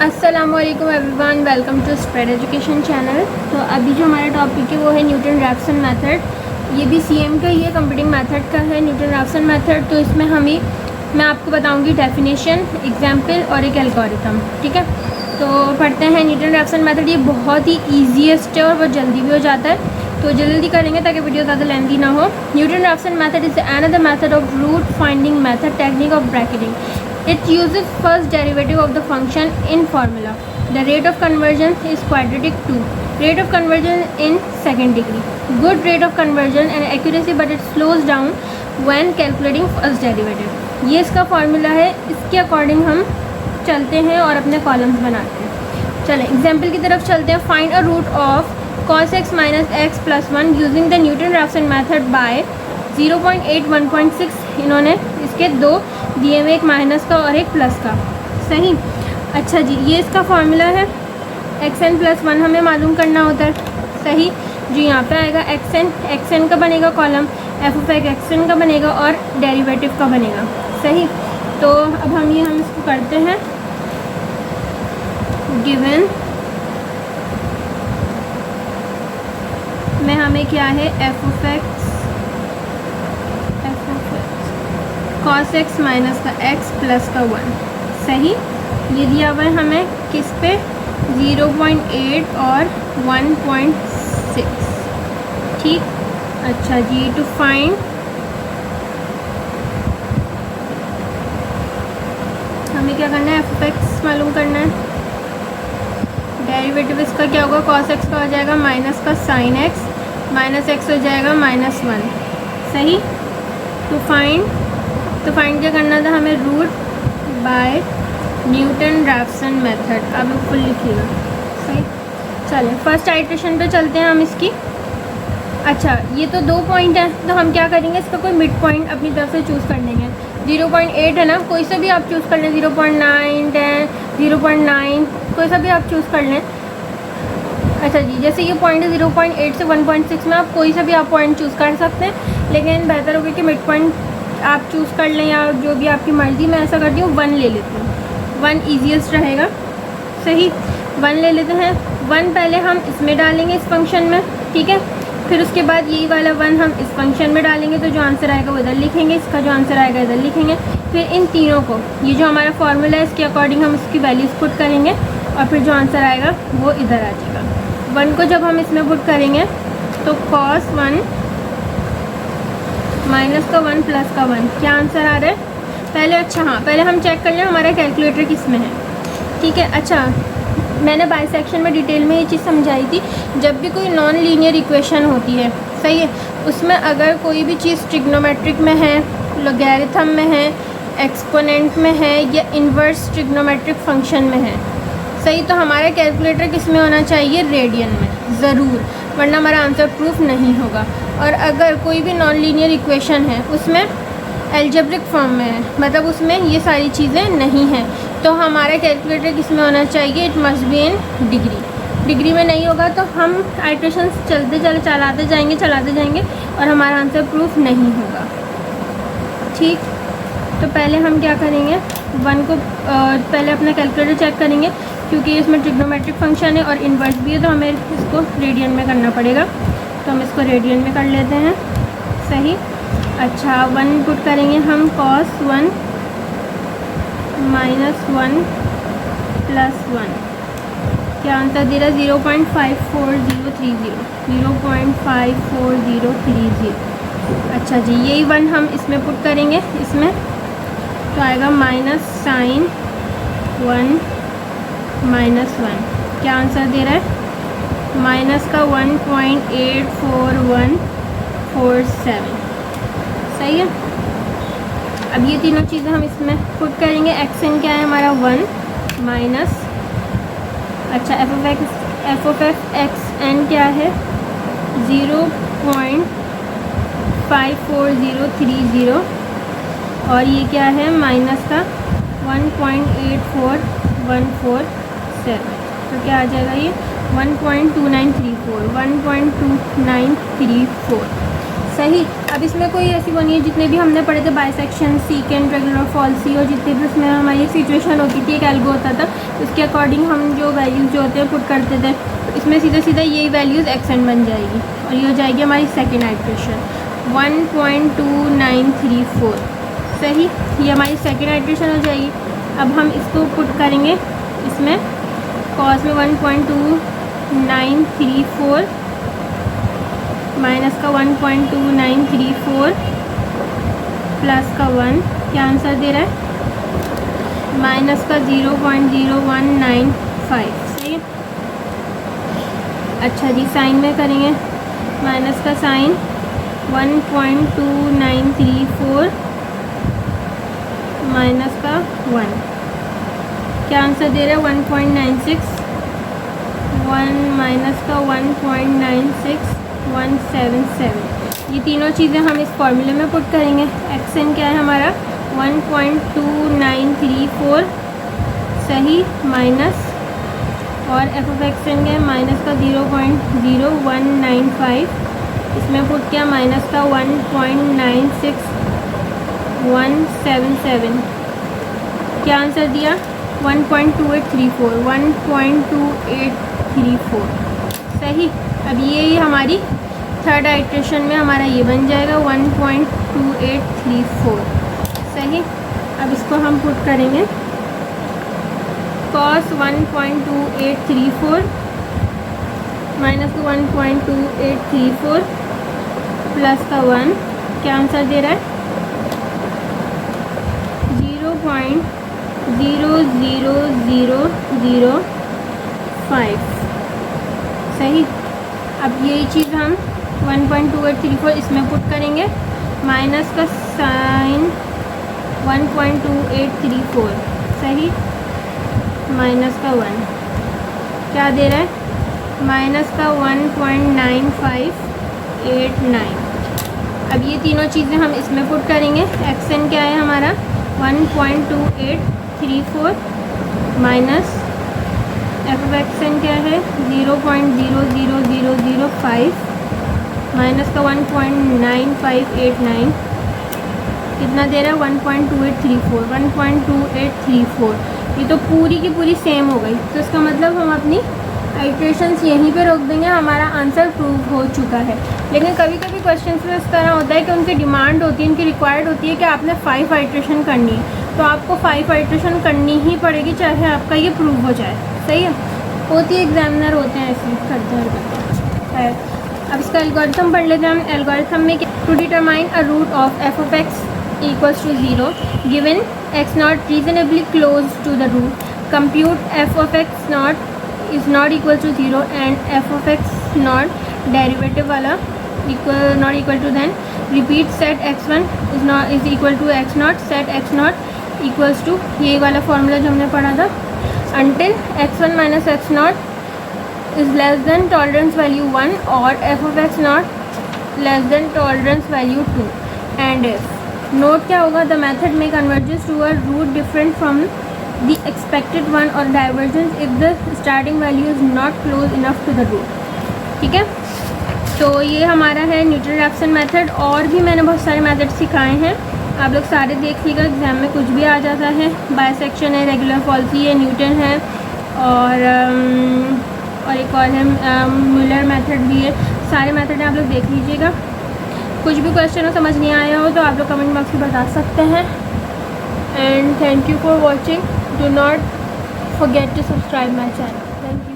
अस्सलामुअलैकुम everyone, welcome to spread education channel. तो अभी जो हमारा टॉपिक है वो है न्यूटन रैप्सन मेथड। ये भी सीएम का ही है, कंप्यूटिंग मेथड का है न्यूटन रैप्सन मेथड। तो इसमें मैं आपको बताऊंगी डेफिनेशन, एग्जाम्पल और एक एल्गोरिथम। ठीक है, तो पढ़ते हैं न्यूटन रैप्सन मेथड। ये बहुत ही ईजीएस्ट है और बहुत जल्दी भी हो जाता है, तो जल्दी करेंगे ताकि वीडियो ज़्यादा लेंथी ना हो। Newton Raphson method is another method of root finding method, technique of bracketing. It uses first derivative of the function in formula. The rate of conversion is quadratic 2. Rate of conversion in second degree. Good rate of conversion and accuracy, but it slows down when calculating first derivative. ये इसका formula है, इसके according हम चलते हैं और अपने columns बनाते हैं। चलें एग्जाम्पल की तरफ चलते हैं। Find a root of cos x minus x plus 1 using the Newton Raphson method by 0.8 1.6। इन्होंने इसके दो दिए हुए, एक माइनस का और एक प्लस का। सही, अच्छा जी, ये इसका फॉर्मूला है। xn प्लस 1 हमें मालूम करना होता है। सही जी, यहाँ पे आएगा xn का बनेगा कॉलम, f ऑफ xn का बनेगा और डेरिवेटिव का बनेगा। सही, तो अब हम इसको करते हैं। गिवन में हमें क्या है, f of cos x minus का x प्लस का 1। सही, ये दिया हुआ है हमें किस पे, 0.8 और 1.6। ठीक, अच्छा जी, टू फाइंड हमें क्या करना है, f x मालूम करना है। डेरिवेटिव इसका क्या होगा, cos x का हो जाएगा माइनस का sin x, माइनस x हो जाएगा माइनस 1। सही, टू फाइंड क्या करना था हमें, root by Newton Raphson method. अब फुल लिखिएगा। सही, चलें फर्स्ट आइट्रेशन पे चलते हैं हम इसकी। अच्छा, ये तो 2 पॉइंट है, तो हम क्या करेंगे, इसका कोई मिड पॉइंट अपनी तरफ से चूज़ कर लेंगे। 0.8 है ना, कोई सा भी आप चूज़ कर लें, 0.9 10 0.9 कोई सा भी आप चूज़ कर लें। अच्छा जी, जैसे ये पॉइंट है 0.8 से 1.6 में, आप कोई सा भी आप पॉइंट चूज़ कर सकते हैं, लेकिन बेहतर होगा कि मिड पॉइंट आप चूज़ कर लें या जो भी आपकी मर्ज़ी। मैं ऐसा करती हूँ 1 ले लेती हूँ, 1 ईजीएस्ट रहेगा। सही, 1 ले लेते हैं। 1 पहले हम इसमें डालेंगे, इस फंक्शन में। ठीक है, फिर उसके बाद यही वाला 1 हम इस फंक्शन में डालेंगे, तो जो आंसर आएगा वो इधर लिखेंगे, इसका जो आंसर आएगा इधर लिखेंगे। फिर इन तीनों को, ये जो हमारा फॉर्मूला है इसके अकॉर्डिंग हम इसकी वैल्यूज़ पुट करेंगे और फिर जो आंसर आएगा वो इधर आ जाएगा। 1 को जब हम इसमें पुट करेंगे तो cos 1 माइनस का 1 प्लस का 1, क्या आंसर आ रहा है पहले। अच्छा हाँ, पहले हम चेक कर लें हमारा कैलकुलेटर किस में है। ठीक है, अच्छा, मैंने बाइसेक्शन में डिटेल में ये चीज़ समझाई थी। जब भी कोई नॉन लीनियर इक्वेशन होती है, सही है, उसमें अगर कोई भी चीज़ ट्रिग्नोमेट्रिक में है, लॉगरिथम में है, एक्सपोनेंट में है या इन्वर्स ट्रिग्नोमेट्रिक फंक्शन में है, सही, तो हमारा कैलकुलेटर किस में होना चाहिए, रेडियन में ज़रूर, वरना हमारा आंसर प्रूफ नहीं होगा। और अगर कोई भी नॉन लीनियर इक्वेशन है उसमें एल्जेब्रिक फॉर्म में है, मतलब उसमें ये सारी चीज़ें नहीं हैं, तो हमारा कैलकुलेटर किस में होना चाहिए, it must be in degree में नहीं होगा तो हम आइट्रेशन चलाते जाएंगे और हमारा आंसर प्रूफ नहीं होगा। ठीक, तो पहले हम क्या करेंगे, 1 को पहले अपना कैलकुलेटर चेक करेंगे, क्योंकि इसमें ट्रिग्नोमेट्रिक फंक्शन है और इन्वर्स भी है, तो हमें इसको रेडियन में करना पड़ेगा, तो हम इसको रेडियन में कर लेते हैं। सही, अच्छा, 1 पुट करेंगे हम, cos 1 माइनस 1 प्लस 1, क्या आंसर दे रहा है, 0.54030 0.54030। अच्छा जी, यही 1 हम इसमें पुट करेंगे, इसमें तो आएगा माइनस साइन 1 माइनस 1, क्या आंसर दे रहा है, माइनस का 1.84147। सही है, अब ये तीनों चीज़ें हम इसमें पुट करेंगे। xn क्या है हमारा, 1 माइनस, अच्छा, f ऑफ xn क्या है, 0.54030 और ये क्या है, माइनस का 1.84147, तो क्या आ जाएगा ये 1.2934। सही। अब इसमें कोई ऐसी वो नहीं है, जितने भी हमने पढ़े थे बाइसेक्शन, सीकेंट, रेगुलर, फॉल्सी, और जितने भी उसमें हमारी सिचुएशन होती थी, एक एल्गो होता था, उसके अकॉर्डिंग हम जो वैल्यूज़ जो होते हैं पुट करते थे। इसमें सीधा सीधा यही वैल्यूज़ एक्सएन बन जाएगी और ये हो जाएगी हमारी सेकेंड आइट्रेशन 1.2934। सही, ये हमारी सेकेंड आइट्रेशन हो जाएगी। अब हम इसको पुट करेंगे इसमें, कॉस में 1.2934 माइनस का 1.2934 प्लस का 1, क्या आंसर दे रहा है? माइनस का 0.0195। सही है। अच्छा जी, साइन में करेंगे, माइनस का साइन 1.2934 माइनस का 1, क्या आंसर दे रहा है? 1.96, 1 माइनस का 1.96177। ये तीनों चीज़ें हम इस फॉर्मूले में पुट करेंगे। एक्सएन क्या है हमारा? 1.2934 सही, माइनस, और एफ ऑफ एक्सएन क्या है? माइनस का 0.0195, इसमें पुट किया माइनस का 1.96177, क्या आंसर दिया? 1.2834, 1.2834। सही। अब ये हमारी थर्ड आइट्रेशन में हमारा ये बन जाएगा 1.2834। सही। अब इसको हम पुट करेंगे, cos 1.2834 माइनस का 1.2834 प्लस का 1, क्या आंसर दे रहा है? 0.00005। सही। अब यही चीज़ हम 1.2834 इसमें पुट करेंगे, माइनस का साइन 1.2834 सही, माइनस का 1, क्या दे रहा है? माइनस का 1.9589। अब ये तीनों चीज़ें हम इसमें पुट करेंगे। एक्सएन क्या है हमारा? 1.2834 माइनस एफ ऑफ एक्सएन क्या है? 0.00005 माइनस का 1.9589, कितना दे रहा है? 1.2834, 1.2834। ये तो पूरी की पूरी सेम हो गई, तो इसका मतलब हम अपनी आइट्रेशंस यहीं पे रोक देंगे, हमारा आंसर प्रूव हो चुका है। लेकिन कभी कभी क्वेश्चंस में इस तरह होता है कि उनकी डिमांड होती है, उनकी रिक्वायर्ड होती है कि आपने 5 आइट्रेशन करनी है, तो आपको 5 आइट्रेशन करनी ही पड़ेगी, चाहे आपका ये प्रूव हो जाए। सही है। होती है, एग्जामिनर होते हैं ऐसे करते हैं। अब इसका एल्गोरिथम पढ़ लेते हैं हम। एल्गोरिथम में to determine a root of f of x equals to 0 given x naught reasonably close to the root, compute f of x naught is not equal to 0 and f of x naught derivative वाला not equal to, then repeat set x1 is equal to x naught, set x naught equals to यही वाला formula जो हमने पढ़ा था, until x1 minus x naught is less than tolerance value 1 or f of x naught less than tolerance value 2 and if not क्या होगा? The method में converges to a root different from the expected one और divergence if the starting value is not close enough to the root. ठीक है, तो ये हमारा है न्यूटन-रैप्सन मेथड। और भी मैंने बहुत सारे मेथड सिखाए हैं, आप लोग सारे देखिएगा, एग्जाम में कुछ भी आ जाता है। बाइसेक्शन है, रेगुलर फॉल्सी है, न्यूटन है, और एक और है म्यूलर मेथड भी है। सारे मेथड आप लोग देख लीजिएगा। कुछ भी क्वेश्चन हो समझ नहीं आया हो तो आप लोग कमेंट बॉक्स में बता सकते हैं। And thank you for watching. Do not forget to subscribe my channel. Thank you.